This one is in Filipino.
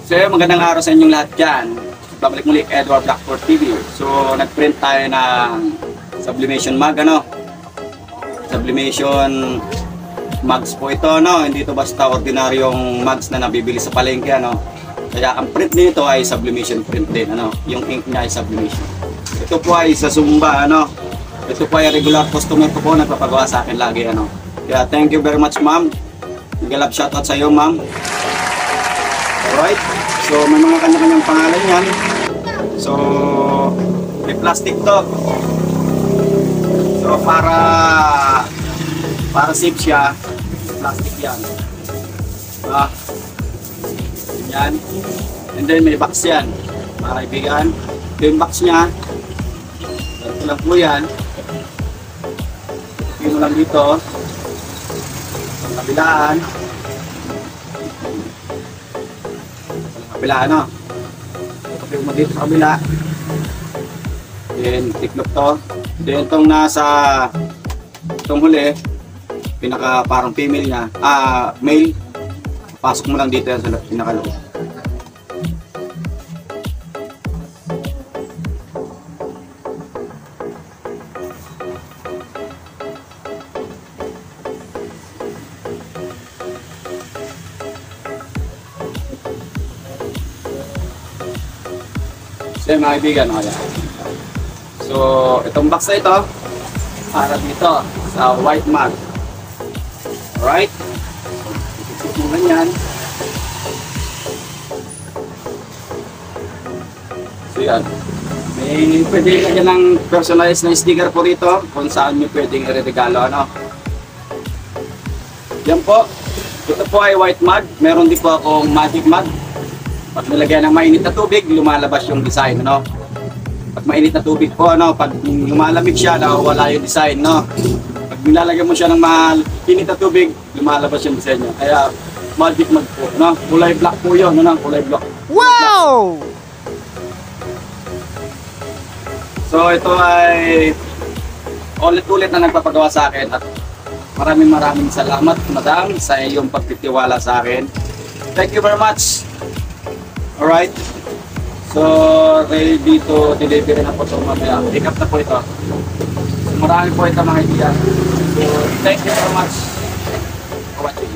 So magandang araw sa inyong lahat dyan. Babalik muli Edward Blackboard TV. So nagprint tayo ng sublimation mug, ano? Sublimation mugs po ito, no? Hindi ito basta ordinaryong mugs na nabibili sa palengke, ano? Kaya ang print nito ay sublimation print din, ano? Yung ink niya ay sublimation. Ito po ay sa Zumba, ano? Ito po ay regular customer ko po, nagpapagawa sa akin lagi, ano? Kaya thank you very much, ma'am. Nag-love shoutout sa iyo, ma'am. Alright, so may mga kanya-kanyang pangalan yan. So, may plastic to. So, para safe siya, plastic yan. Yan. And then may box yan. Mga kaibigan, ito yung box niya. Ito lang po yan. Ito mo lang dito. Ang kabilaan. Kabila, ano? Kapag mo dito sa kabila, then tiklop to, then itong nasa itong huli, pinaka parang female niya, male, pasok mo lang dito yan sa pinakaloob. So mga kaibigan, so itong box na ito para dito sa white mug. Alright, ikikip mo ganyan. So yan, may pwede kanya ng personalized na sticker po rito kung saan nyo pwedeng i-regalo, ano. Yan po, ito po ay white mug. Meron din po akong magic mug. Pag nilagyan ng mainit na tubig, lumalabas yung design, no? Pag mainit na tubig po, ano, pag lumalamig siya, nawawala yung design, no? Pag nilalagyan mo siya ng mainit na tubig, lumalabas yung design niya. Kaya, magic mug po, no? Kulay black po yun, no? Kulay black. Wow! So, ito ay ulit-ulit na nagpapagawa sa akin at maraming salamat, madam, sa iyong pagtitiwala sa akin. Thank you very much. Alright, so ready to deliver na po ito mamaya. Pick up na po ito. So, marami po ito mga kaibigan. So thank you very much for watching.